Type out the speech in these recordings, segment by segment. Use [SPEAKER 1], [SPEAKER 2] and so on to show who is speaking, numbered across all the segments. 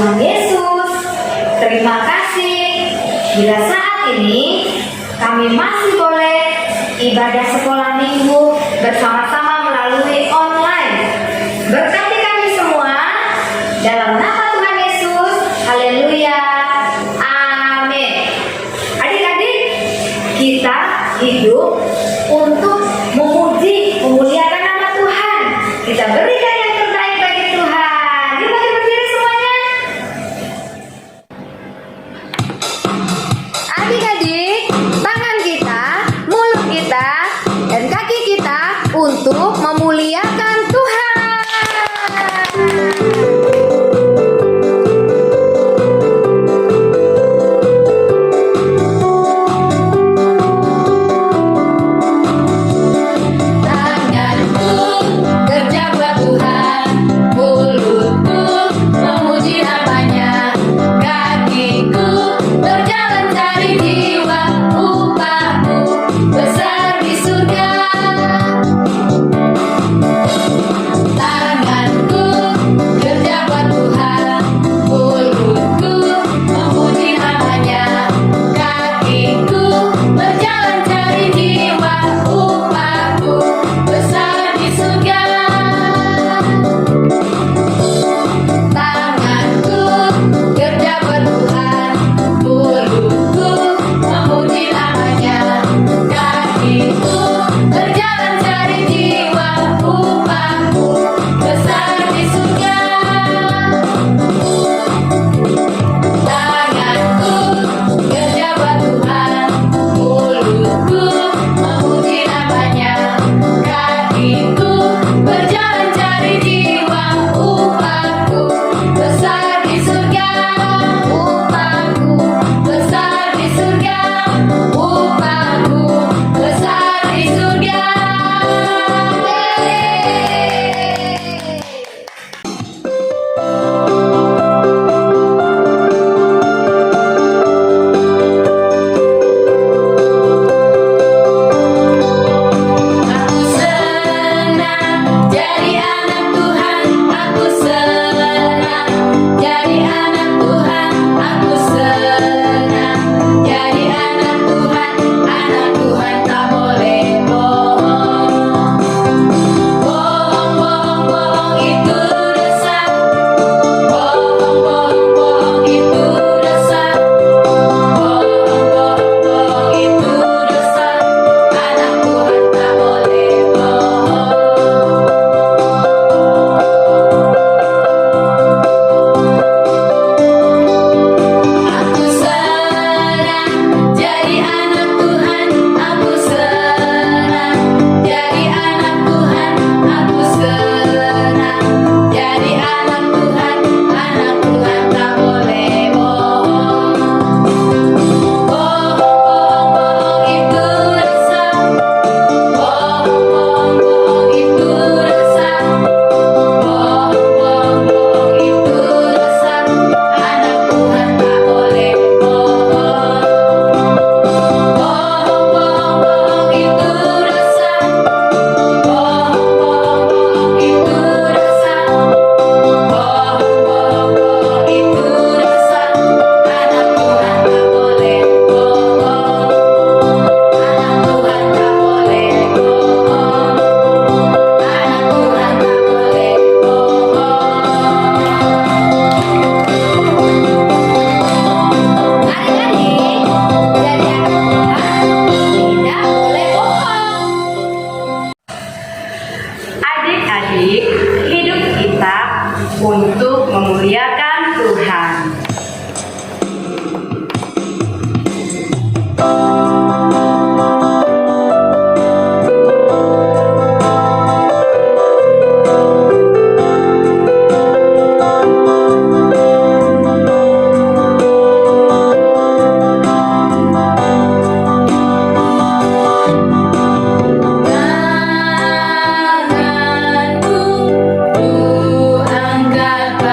[SPEAKER 1] Tuhan Yesus. Terima kasih bila saat ini kami masih boleh ibadah sekolah minggu bersama-sama melalui online. Berkati kami semua dalam nama Tuhan Yesus. Haleluya. Amin. Adik-adik, kita hidup untuk memuji, memuliakan nama Tuhan. Kita berikan yang terbaik bagi Tuhan. Yuk mari berdiri semuanya. Adik-adik, tangan kita, mulut kita, dan kaki kita untuk memuliakan Tuhan. Untuk memuliakan Tuhan.
[SPEAKER 2] Tanganku ku angkat.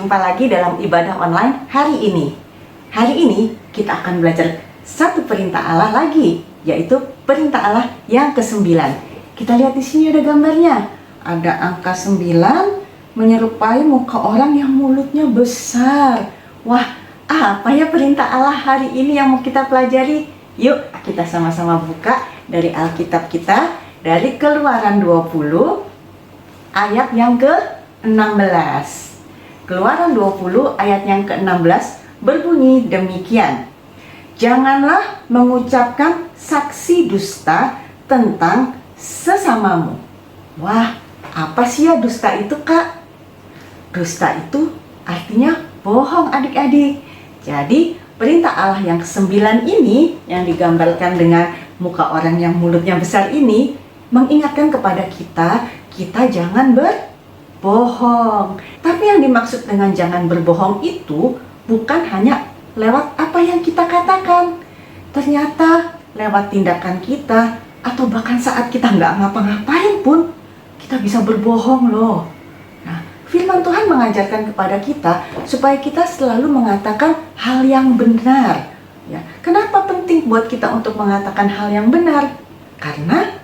[SPEAKER 2] Jumpa lagi dalam ibadah online hari ini. Hari ini kita akan belajar satu perintah Allah lagi, yaitu perintah Allah yang ke-9. Kita lihat di sini ada gambarnya. Ada angka 9 menyerupai muka orang yang mulutnya besar. Wah, apa ya perintah Allah hari ini yang mau kita pelajari? Yuk, kita sama-sama buka dari Alkitab kita, dari Keluaran 20 ayat yang ke-16. Keluaran 20 ayat yang ke-16 berbunyi demikian. Janganlah mengucapkan saksi dusta tentang sesamamu. Wah, apa sih ya dusta itu, Kak? Dusta itu artinya bohong, adik-adik. Jadi perintah Allah yang ke-9 ini, yang digambarkan dengan muka orang yang mulutnya besar ini, mengingatkan kepada kita jangan berbohong. Tapi yang dimaksud dengan jangan berbohong itu bukan hanya lewat apa yang kita katakan. Ternyata lewat tindakan kita, atau bahkan saat kita nggak ngapa-ngapain pun, kita bisa berbohong loh. Nah, firman Tuhan mengajarkan kepada kita supaya kita selalu mengatakan hal yang benar. Ya, kenapa penting buat kita untuk mengatakan hal yang benar? Karena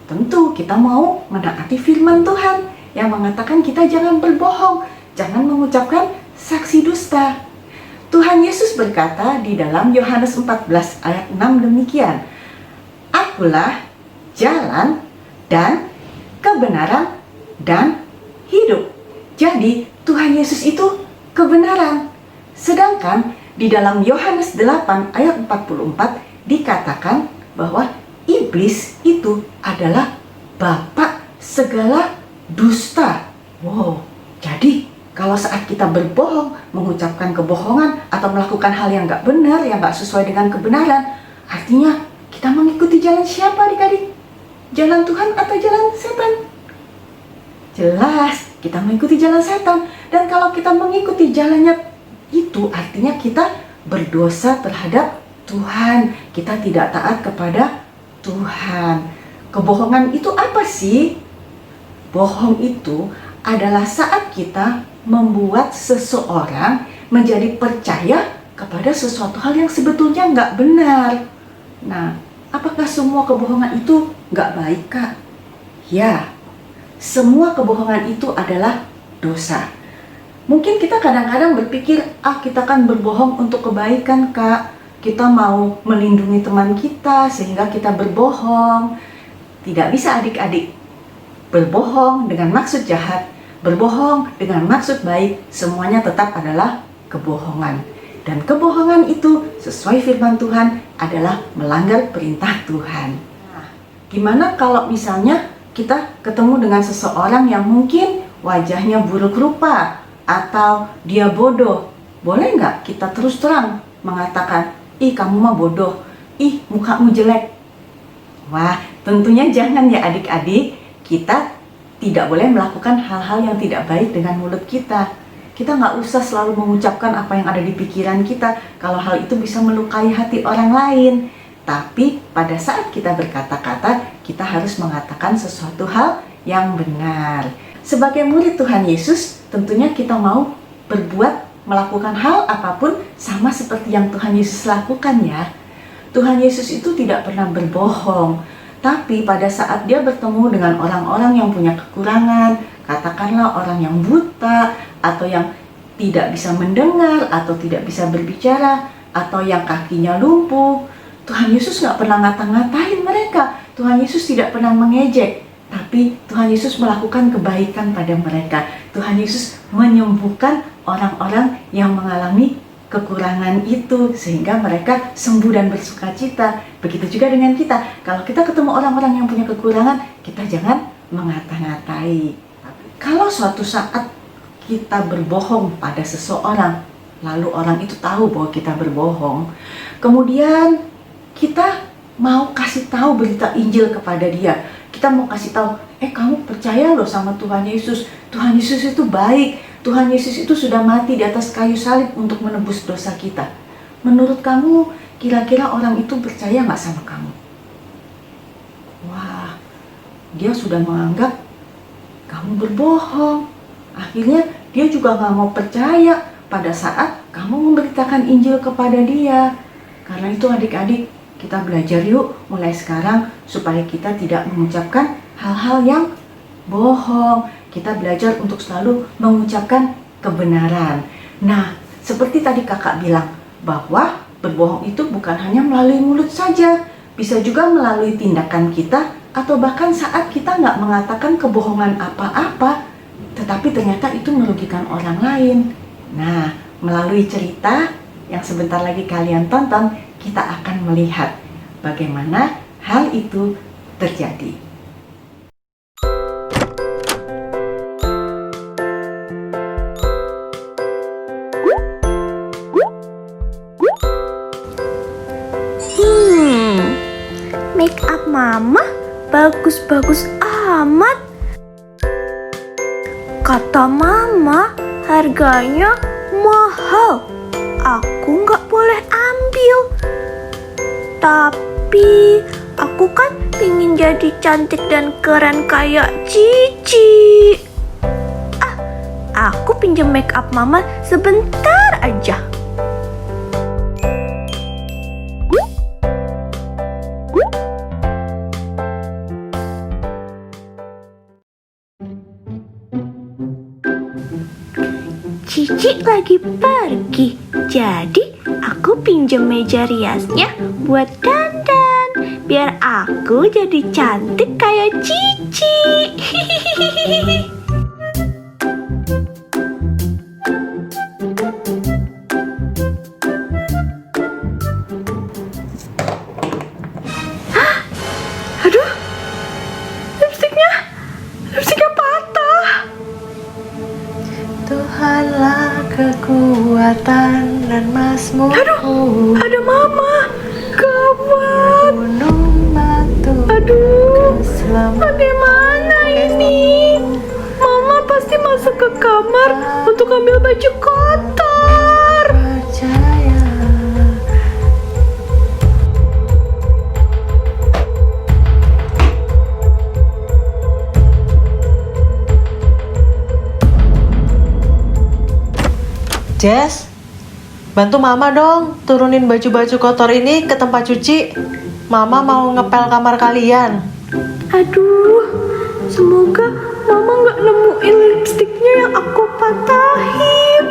[SPEAKER 2] tentu kita mau menaati firman Tuhan yang mengatakan kita jangan berbohong, jangan mengucapkan saksi dusta. Tuhan Yesus berkata di dalam Yohanes 14 ayat 6 demikian. Akulah jalan dan kebenaran dan hidup. Jadi Tuhan Yesus itu kebenaran. Sedangkan di dalam Yohanes 8 ayat 44 dikatakan bahwa iblis itu adalah bapak segala dusta. Wow, jadi kalau saat kita berbohong, mengucapkan kebohongan atau melakukan hal yang nggak benar, yang nggak sesuai dengan kebenaran, artinya kita mengikuti jalan siapa, adik-adik? Jalan Tuhan atau jalan setan? Jelas, kita mengikuti jalan setan. Dan kalau kita mengikuti jalannya itu, artinya kita berdosa terhadap Tuhan. Kita tidak taat kepada Tuhan. Kebohongan itu apa sih? Bohong itu adalah saat kita membuat seseorang menjadi percaya kepada sesuatu hal yang sebetulnya nggak benar. Nah, apakah semua kebohongan itu nggak baik, Kak? Ya, semua kebohongan itu adalah dosa. Mungkin kita kadang-kadang berpikir, kita kan berbohong untuk kebaikan, Kak. Kita mau melindungi teman kita sehingga kita berbohong. Tidak bisa, adik-adik. Berbohong dengan maksud jahat, berbohong dengan maksud baik, semuanya tetap adalah kebohongan. Dan kebohongan itu sesuai firman Tuhan adalah melanggar perintah Tuhan. Nah, gimana kalau misalnya kita ketemu dengan seseorang yang mungkin wajahnya buruk rupa atau dia bodoh? Boleh nggak kita terus terang mengatakan, ih kamu mah bodoh, ih mukamu jelek? Wah, tentunya jangan ya adik-adik. Kita tidak boleh melakukan hal-hal yang tidak baik dengan mulut kita. Kita nggak usah selalu mengucapkan apa yang ada di pikiran kita, kalau hal itu bisa melukai hati orang lain. Tapi pada saat kita berkata-kata, kita harus mengatakan sesuatu hal yang benar. Sebagai murid Tuhan Yesus, tentunya kita mau melakukan hal apapun sama seperti yang Tuhan Yesus lakukan ya. Tuhan Yesus itu tidak pernah berbohong. Tapi pada saat dia bertemu dengan orang-orang yang punya kekurangan, katakanlah orang yang buta, atau yang tidak bisa mendengar, atau tidak bisa berbicara, atau yang kakinya lumpuh, Tuhan Yesus nggak pernah ngata-ngatain mereka. Tuhan Yesus tidak pernah mengejek, tapi Tuhan Yesus melakukan kebaikan pada mereka. Tuhan Yesus menyembuhkan orang-orang yang mengalami kekurangan itu sehingga mereka sembuh dan bersuka cita. Begitu juga dengan kita. Kalau kita ketemu orang-orang yang punya kekurangan, kita jangan mengata-ngatai. Kalau suatu saat kita berbohong pada seseorang, lalu orang itu tahu bahwa kita berbohong, kemudian kita mau kasih tahu berita Injil kepada dia. Kita mau kasih tahu, kamu percaya loh sama Tuhan Yesus. Tuhan Yesus itu baik. Tuhan Yesus itu sudah mati di atas kayu salib untuk menebus dosa kita. Menurut kamu, kira-kira orang itu percaya nggak sama kamu? Wah, dia sudah menganggap kamu berbohong. Akhirnya dia juga nggak mau percaya pada saat kamu memberitakan Injil kepada dia. Karena itu adik-adik, kita belajar yuk mulai sekarang supaya kita tidak mengucapkan hal-hal yang bohong. Kita belajar untuk selalu mengucapkan kebenaran. Nah, seperti tadi kakak bilang, bahwa berbohong itu bukan hanya melalui mulut saja, bisa juga melalui tindakan kita, atau bahkan saat kita nggak mengatakan kebohongan apa-apa, tetapi ternyata itu merugikan orang lain. Nah, melalui cerita yang sebentar lagi kalian tonton, kita akan melihat bagaimana hal itu terjadi.
[SPEAKER 3] Make up mama bagus-bagus amat. Kata mama harganya mahal. Aku nggak boleh ambil. Tapi aku kan ingin jadi cantik dan keren kayak Cici. Aku pinjam make up mama sebentar aja. Cici lagi pergi, jadi aku pinjam meja riasnya buat dandan, biar aku jadi cantik kayak Cici. Aduh, lipstiknya patah.
[SPEAKER 4] Tuhanlah kekuatan dan mazmurku.
[SPEAKER 3] Aduh, ada mama. Gawat.
[SPEAKER 4] Gunung batu.
[SPEAKER 3] Aduh,
[SPEAKER 4] keselamatan.
[SPEAKER 3] bagaimana ini? Mama pasti masuk ke kamar untuk ambil baju kotor.
[SPEAKER 4] Percaya. Jess, bantu mama dong turunin baju-baju kotor ini ke tempat cuci. Mama mau ngepel kamar kalian.
[SPEAKER 3] Aduh, semoga mama nggak nemuin lipstiknya yang aku patahin.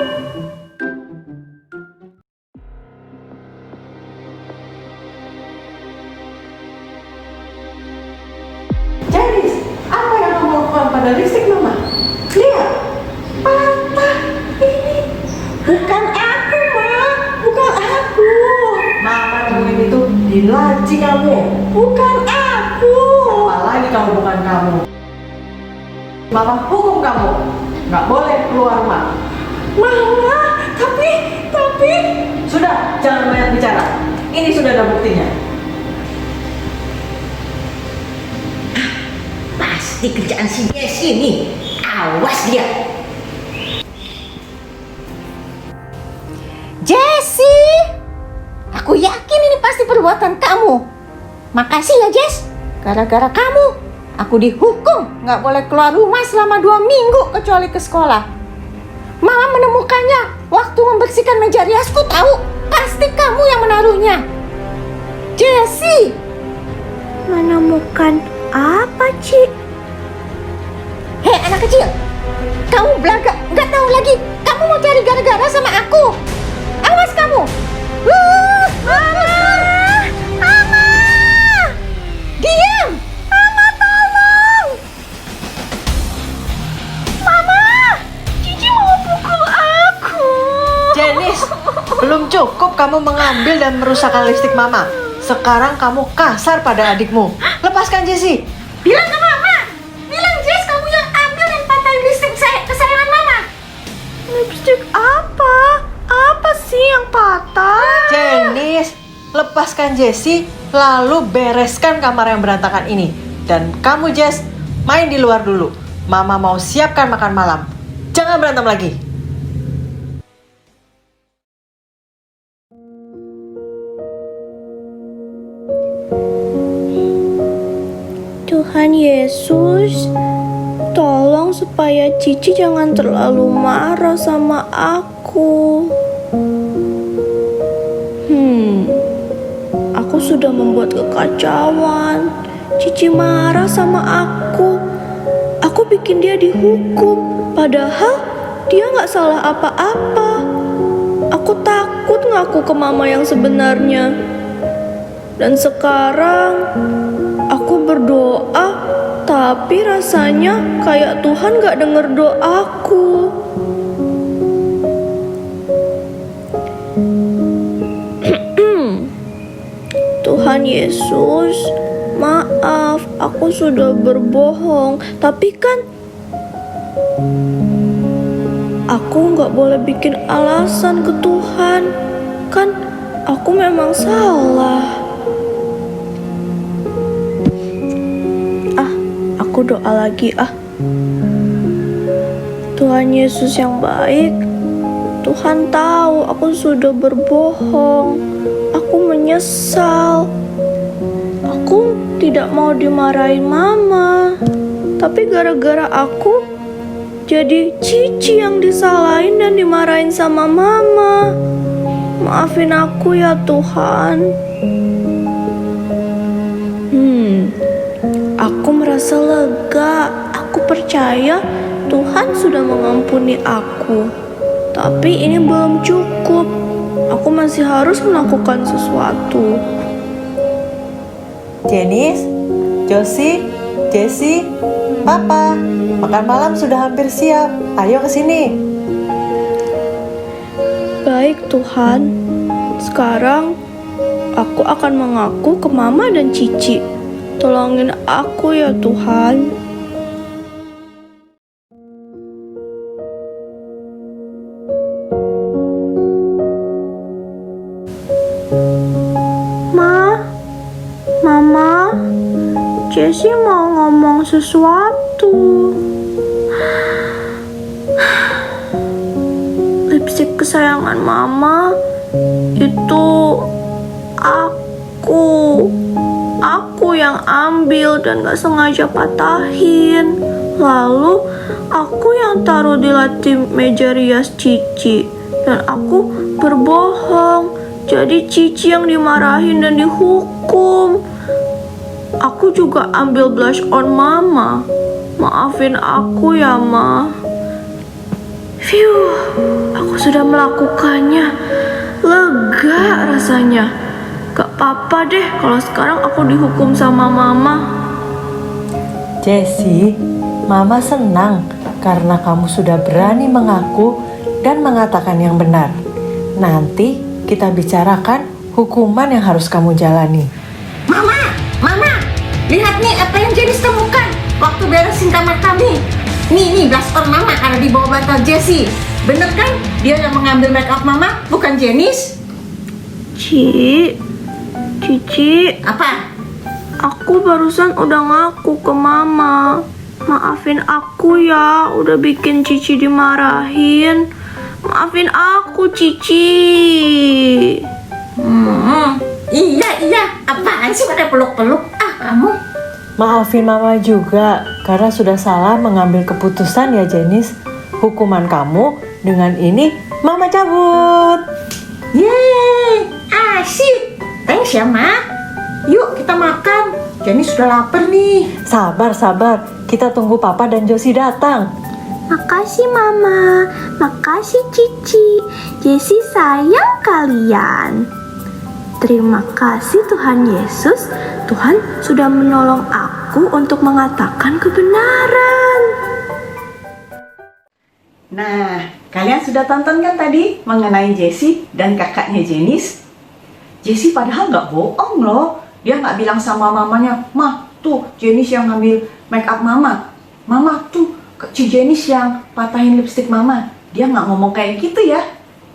[SPEAKER 2] Janice, apa yang kamu lakukan pada lipstik mama? Lihat, patah ini. Bukan aku, Ma. Bukan aku. Mama nemuin itu di laci kamu. Bukan aku. Siapa lagi kalau bukan kamu? Mama hukum kamu. Nggak boleh keluar rumah. Mama, tapi... Sudah, jangan banyak bicara. Ini sudah ada buktinya.
[SPEAKER 5] Pasti kerjaan si Jessie ini. Awas dia. Jessie, aku yakin ini pasti perbuatan kamu. Makasih ya Jess. Gara-gara kamu, aku dihukum nggak boleh keluar rumah selama 2 minggu kecuali ke sekolah. Mama menemukannya waktu membersihkan meja riasku, tahu? Pasti kamu yang menaruhnya. Jessie.
[SPEAKER 3] Menemukan apa, Ci?
[SPEAKER 5] Hei anak kecil, kamu belaga, nggak tahu lagi. Kamu mau cari gara-gara sama aku. Awas kamu. Mama! Mama! Diam! Mama tolong!
[SPEAKER 3] Mama, Cici mau pukul aku.
[SPEAKER 4] Janice, belum cukup kamu mengambil dan merusakkan lipstik mama. Sekarang kamu kasar pada adikmu. Lepaskan Jessie.
[SPEAKER 5] Bilang ke mama. Bilang Jess kamu yang ambil dan patahin lipstik kesayangan mama.
[SPEAKER 3] Lipstik apa? Apa sih yang patah?
[SPEAKER 4] Janice, lepaskan Jessie, lalu bereskan kamar yang berantakan ini. Dan kamu Jess, main di luar dulu. Mama mau siapkan makan malam. Jangan berantem lagi.
[SPEAKER 3] Tuhan Yesus, tolong supaya Cici jangan terlalu marah sama aku. Aku sudah membuat kekacauan. Cici marah sama aku. Aku bikin dia dihukum, padahal dia nggak salah apa-apa. Aku takut ngaku ke mama yang sebenarnya. Dan sekarang aku berdoa, tapi rasanya kayak Tuhan gak denger doaku. Tuhan Yesus, maaf, aku sudah berbohong. Tapi kan aku gak boleh bikin alasan ke Tuhan. Kan aku memang salah. Aku doa lagi Tuhan Yesus yang baik, Tuhan tahu aku sudah berbohong. Aku menyesal. Aku tidak mau dimarahin mama, tapi gara-gara aku jadi Cici yang disalahin dan dimarahin sama mama. Maafin aku ya Tuhan. Aku merasa lega. Aku percaya Tuhan sudah mengampuni aku. Tapi ini belum cukup. Aku masih harus melakukan sesuatu.
[SPEAKER 4] Janice, Josie, Jessie, Papa, makan malam sudah hampir siap. Ayo ke sini.
[SPEAKER 3] Baik Tuhan, sekarang aku akan mengaku ke Mama dan Cici. Tolongin aku ya Tuhan. Mama, Jessie mau ngomong sesuatu. Lipstik kesayangan Mama itu aku yang ambil dan gak sengaja patahin. Lalu aku yang taruh di lantai meja rias Cici. Dan aku berbohong. Jadi Cici yang dimarahin dan dihukum. Aku juga ambil blush on Mama. Maafin aku ya Ma. Aku sudah melakukannya. Lega rasanya. Gak apa-apa deh kalau sekarang aku dihukum sama Mama.
[SPEAKER 4] Jessie, Mama senang karena kamu sudah berani mengaku dan mengatakan yang benar. Nanti kita bicarakan hukuman yang harus kamu jalani.
[SPEAKER 5] Mama, lihat nih apa yang Janice temukan waktu beresin kamar kami. Nih blush on Mama ada di bawah bantal Jessie. Bener kan? Dia yang mengambil make up Mama, bukan Janice.
[SPEAKER 3] Cici,
[SPEAKER 5] Apa?
[SPEAKER 3] aku barusan udah ngaku ke Mama. Maafin aku ya, udah bikin Cici dimarahin. Maafin aku, Cici.
[SPEAKER 5] Iya, apaan sih pada peluk-peluk? Kamu.
[SPEAKER 4] Maafin Mama juga karena sudah salah mengambil keputusan ya Janice. Hukuman kamu dengan ini Mama cabut.
[SPEAKER 5] Yeay, asik. Thanks ya, Ma. Yuk kita makan. Janice sudah lapar nih.
[SPEAKER 4] Sabar, kita tunggu Papa dan Josie datang.
[SPEAKER 3] Makasih Mama, makasih Cici. Jessie sayang kalian. Terima kasih Tuhan Yesus. Tuhan sudah menolong aku untuk mengatakan kebenaran.
[SPEAKER 2] Nah, kalian sudah tonton kan tadi mengenai Jessie dan kakaknya Janice? Jessie padahal nggak bohong loh. Dia nggak bilang sama mamanya, "Ma, tuh Janice yang ngambil make up Mama. Mama, tuh si Janice yang patahin lipstik Mama." Dia nggak ngomong kayak gitu ya.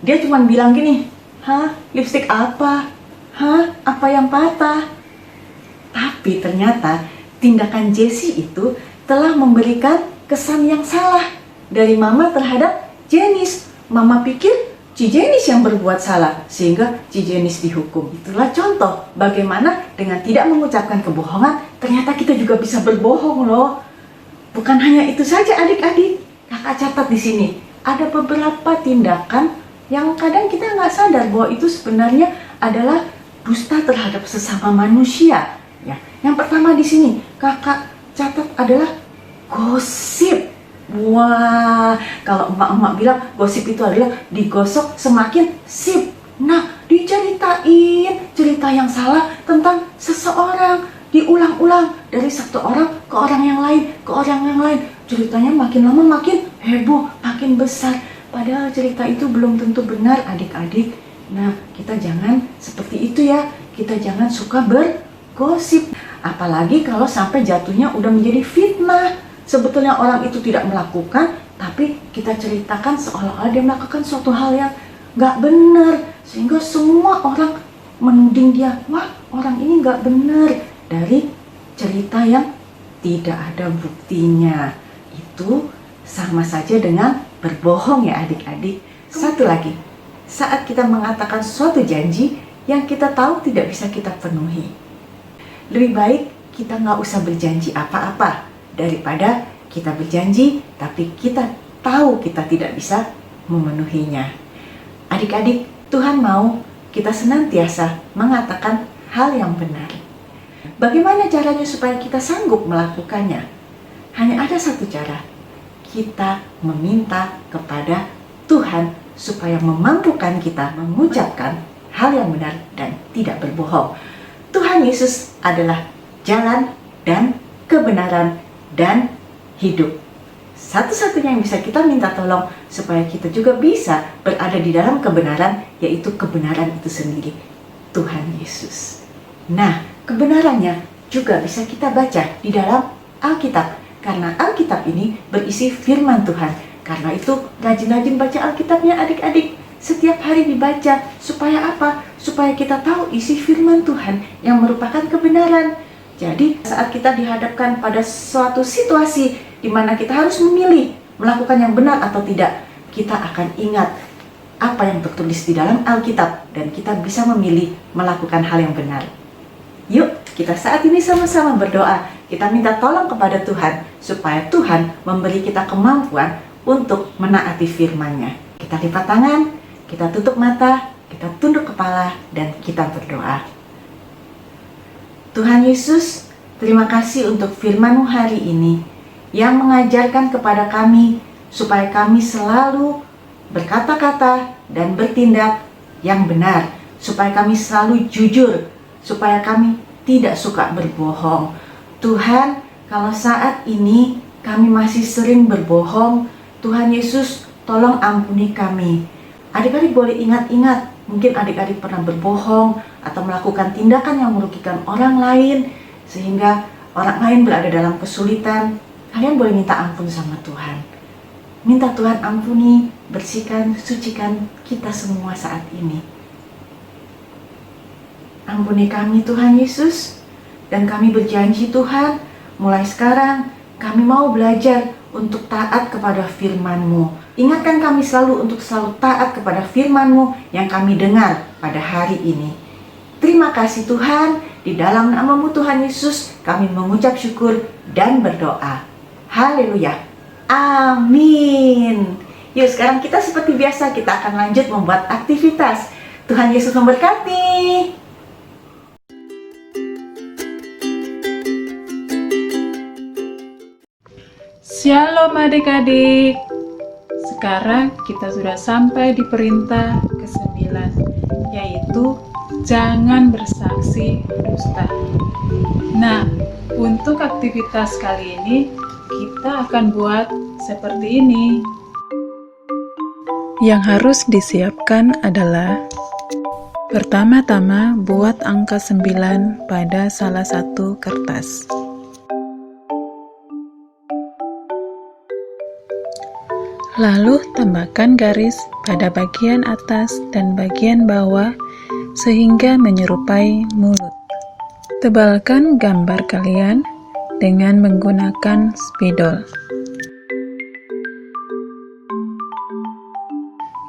[SPEAKER 2] Dia cuma bilang gini, "Hah, lipstik apa? Hah, apa yang patah?" Tapi ternyata tindakan Jessie itu telah memberikan kesan yang salah dari Mama terhadap Janice. Mama pikir si Janice yang berbuat salah sehingga si Janice dihukum. Itulah contoh bagaimana dengan tidak mengucapkan kebohongan ternyata kita juga bisa berbohong loh. Bukan hanya itu saja adik-adik, kakak catat di sini ada beberapa tindakan yang kadang kita nggak sadar bahwa itu sebenarnya adalah dusta terhadap sesama manusia. Ya, yang pertama di sini kakak catat adalah gosip. Wah, kalau emak-emak bilang gosip itu adalah digosok semakin sip. Nah, diceritain cerita yang salah tentang seseorang, diulang-ulang dari satu orang ke orang yang lain, ke orang yang lain. Ceritanya makin lama makin heboh, makin besar. Padahal cerita itu belum tentu benar adik-adik. Nah, kita jangan seperti itu ya. Kita jangan suka bergosip. Apalagi kalau sampai jatuhnya udah menjadi fitnah. Sebetulnya orang itu tidak melakukan, tapi kita ceritakan seolah-olah dia melakukan suatu hal yang gak benar. Sehingga semua orang menuding dia, wah orang ini gak benar. Dari cerita yang tidak ada buktinya. Itu sama saja dengan berbohong ya adik-adik. Satu lagi, saat kita mengatakan suatu janji yang kita tahu tidak bisa kita penuhi, lebih baik kita nggak usah berjanji apa-apa daripada kita berjanji tapi kita tahu kita tidak bisa memenuhinya. Adik-adik, Tuhan mau kita senantiasa mengatakan hal yang benar. Bagaimana caranya supaya kita sanggup melakukannya? Hanya ada satu cara. Kita meminta kepada Tuhan supaya memampukan kita mengucapkan hal yang benar dan tidak berbohong. Tuhan Yesus adalah jalan dan kebenaran dan hidup. Satu-satunya yang bisa kita minta tolong supaya kita juga bisa berada di dalam kebenaran, yaitu kebenaran itu sendiri, Tuhan Yesus. Nah, kebenarannya juga bisa kita baca di dalam Alkitab. Karena Alkitab ini berisi firman Tuhan. Karena itu rajin-rajin baca Alkitabnya adik-adik. Setiap hari dibaca. Supaya apa? Supaya kita tahu isi firman Tuhan yang merupakan kebenaran. Jadi saat kita dihadapkan pada suatu situasi di mana kita harus memilih melakukan yang benar atau tidak, kita akan ingat apa yang tertulis di dalam Alkitab dan kita bisa memilih melakukan hal yang benar. Yuk, kita saat ini sama-sama berdoa. Kita minta tolong kepada Tuhan supaya Tuhan memberi kita kemampuan untuk menaati firman-Nya. Kita lipat tangan, kita tutup mata, kita tunduk kepala, dan kita berdoa. Tuhan Yesus, terima kasih untuk firman-Mu hari ini yang mengajarkan kepada kami supaya kami selalu berkata-kata dan bertindak yang benar, supaya kami selalu jujur, supaya kami tidak suka berbohong. Tuhan, kalau saat ini kami masih sering berbohong, Tuhan Yesus tolong ampuni kami. Adik-adik boleh ingat-ingat, mungkin adik-adik pernah berbohong atau melakukan tindakan yang merugikan orang lain sehingga orang lain berada dalam kesulitan. Kalian boleh minta ampun sama Tuhan. Minta Tuhan ampuni, bersihkan, sucikan kita semua saat ini. Ampuni kami Tuhan Yesus. Dan kami berjanji Tuhan, mulai sekarang kami mau belajar untuk taat kepada firman-Mu. Ingatkan kami selalu untuk selalu taat kepada firman-Mu yang kami dengar pada hari ini. Terima kasih Tuhan, di dalam nama-Mu Tuhan Yesus kami mengucap syukur dan berdoa. Haleluya. Amin. Yuk sekarang kita seperti biasa, kita akan lanjut membuat aktivitas. Tuhan Yesus memberkati.
[SPEAKER 6] Shalom adik-adik. Sekarang kita sudah sampai di perintah ke-9, yaitu jangan bersaksi dusta. Nah, untuk aktivitas kali ini kita akan buat seperti ini. Yang harus disiapkan adalah pertama-tama buat angka 9 pada salah satu kertas. Lalu tambahkan garis pada bagian atas dan bagian bawah sehingga menyerupai mulut. Tebalkan gambar kalian dengan menggunakan spidol.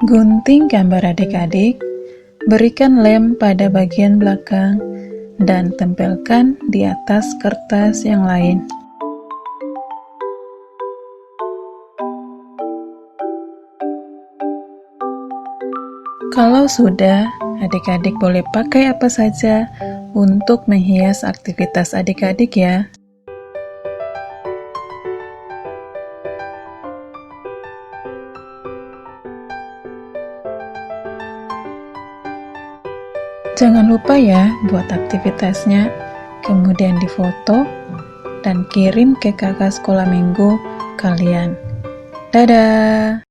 [SPEAKER 6] Gunting gambar adik-adik, berikan lem pada bagian belakang dan tempelkan di atas kertas yang lain. Kalau sudah, adik-adik boleh pakai apa saja untuk menghias aktivitas adik-adik ya. Jangan lupa ya buat aktivitasnya, kemudian difoto dan kirim ke kakak sekolah minggu kalian. Dadah!